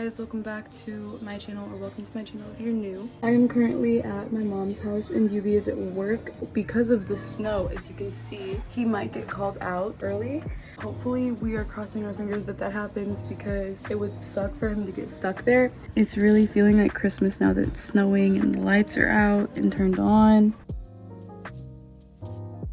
guys, welcome back to my channel, or welcome to my channel if you're new. I am currently at my mom's house and UV is at work. Because of the snow, as you can see, he might get called out early. Hopefully we are crossing our fingers that that happens, because it would suck for him to get stuck there. It's really feeling like Christmas now that it's snowing and the lights are out and turned on.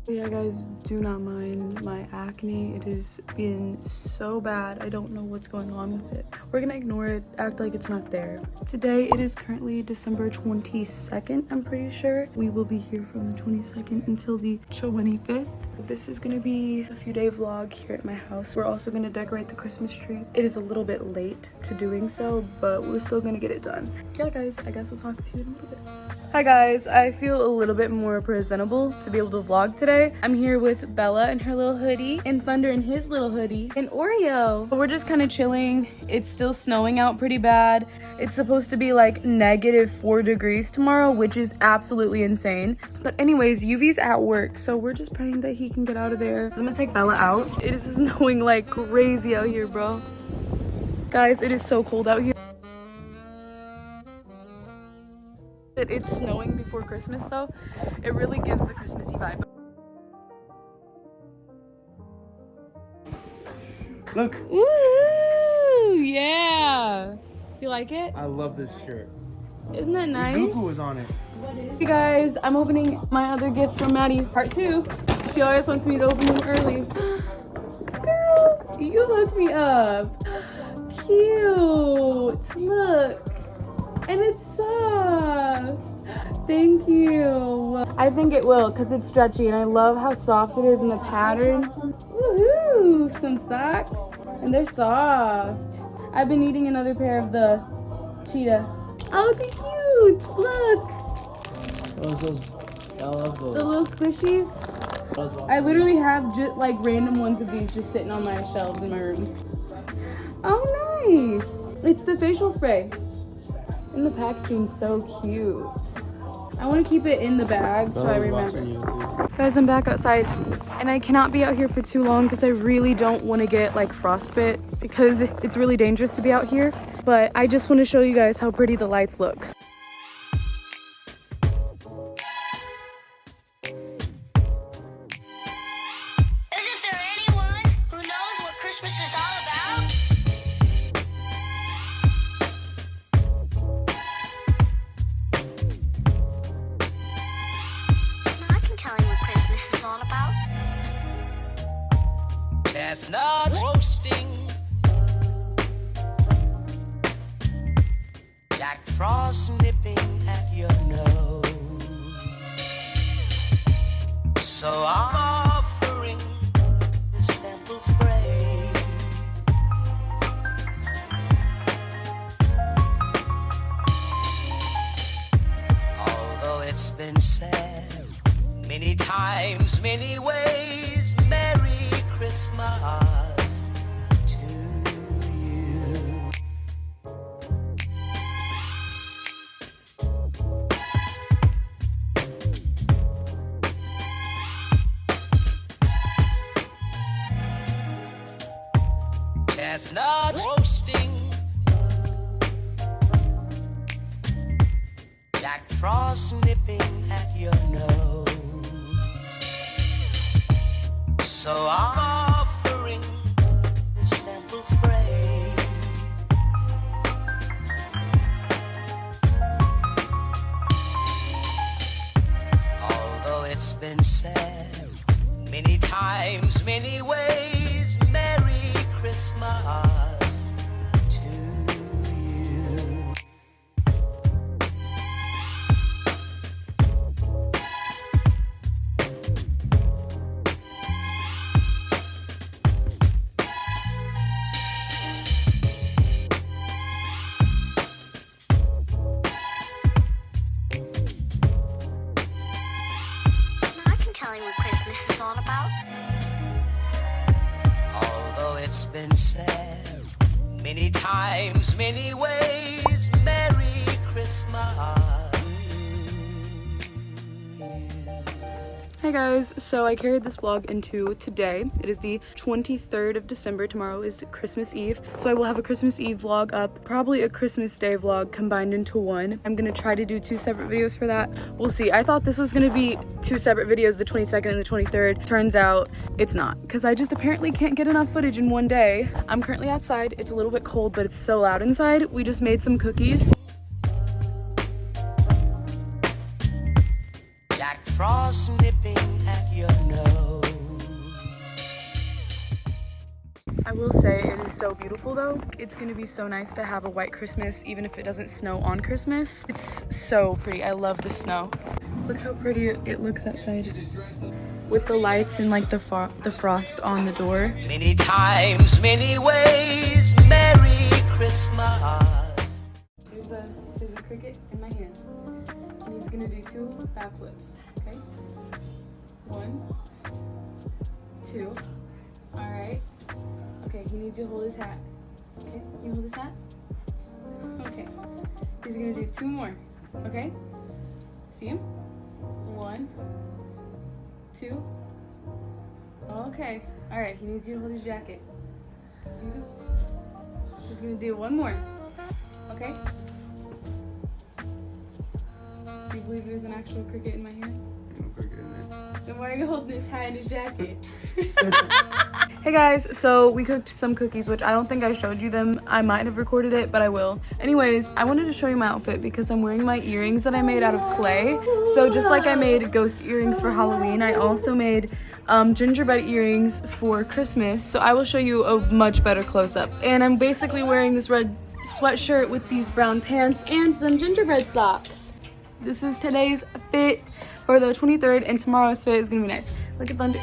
But yeah guys, do not mind my acne. It has been so bad. I don't know what's going on with it. We're gonna ignore it, act like it's not there. Today it is currently December 22nd, I'm pretty sure. We will be here from the 22nd until the 25th. This is gonna be a few day vlog here at my house. We're also gonna decorate the Christmas tree. It is a little bit late to doing so, but we're still gonna get it done. Yeah guys, I guess I'll talk to you in a little bit. Hi guys, I feel a little bit more presentable to be able to vlog today. I'm here with Bella and her little hoodie, and Thunder and his little hoodie, and Oreo. But we're just kind of chilling. It's still snowing out pretty bad. It's supposed to be like -4 degrees tomorrow, which is absolutely insane. But anyways, UV's at work, so we're just praying that he can get out of there. I'm gonna take Bella out. It is snowing like crazy out here, bro. Guys, it is so cold out here. It's snowing before Christmas though. It really gives the Christmassy vibe. Look. Woo! Yeah. You like it? I love this shirt. Isn't that nice? Zuko is on it. Hey guys, I'm opening my other gift from Maddie, part 2. She always wants me to open them early. Girl, you hooked me up. Cute. Look. And it's soft. Thank you. I think it will, because it's stretchy and I love how soft it is in the pattern. Woohoo! Some socks. And they're soft. I've been needing another pair of the cheetah. Oh, they're cute. Look. I love those. The little squishies. I literally have just like random ones of these just sitting on my shelves in my room. Oh, nice. It's the facial spray. And the packaging's so cute. I want to keep it in the bag so I remember. Guys, I'm back outside and I cannot be out here for too long because I really don't want to get like frostbite, because it's really dangerous to be out here. But I just want to show you guys how pretty the lights look. Isn't there anyone who knows what Christmas is all about? I can tell you what Christmas is all about. Chestnuts roasting, Jack Frost nipping at your nose. So I'm offering this simple phrase. Although it's been said many times, many ways, Merry Christmas to you. Chestnuts roasting, Jack Frost nipping at your nose. So I'm offering this simple phrase. Although it's been said many times, many ways, Merry Christmas to you. I can tell you what Christmas is all about. Although it's been said many times, many ways, Merry Christmas. Hey guys, so I carried this vlog into today. It is the 23rd of December. Tomorrow is Christmas Eve. So I will have a Christmas Eve vlog up, probably a Christmas Day vlog combined into one. I'm gonna try to do 2 separate videos for that. We'll see. I thought this was gonna be 2 separate videos, the 22nd and the 23rd. Turns out it's not, because I just apparently can't get enough footage in one day. I'm currently outside. It's a little bit cold, but it's so loud inside. We just made some cookies. Jack Frost nipping at your nose. I will say it is so beautiful though. It's gonna be so nice to have a white Christmas even if it doesn't snow on Christmas. It's so pretty. I love the snow. Look how pretty it looks outside. With the lights and like the frost on the door. Many times, many ways, Merry Christmas. There's a cricket in my hand. And he's gonna do 2 backflips. Okay? 1, 2. Alright. Okay, he needs you to hold his hat. Okay, you hold his hat? Okay. He's gonna do 2 more. Okay? See him? 1, 2. Okay. Alright, he needs you to hold his jacket. He's gonna do 1 more. Okay? Do you believe there's an actual cricket in my hand? No cricket in there. Then why are you holding his hat and his jacket? Hey guys, so we cooked some cookies, which I don't think I showed you them. I might have recorded it, but I will. Anyways, I wanted to show you my outfit because I'm wearing my earrings that I made out of clay. So just like I made ghost earrings for Halloween, I also made gingerbread earrings for Christmas. So I will show you a much better close-up. And I'm basically wearing this red sweatshirt with these brown pants and some gingerbread socks. This is today's fit for the 23rd, and tomorrow's fit is gonna be nice. Look at Thunder.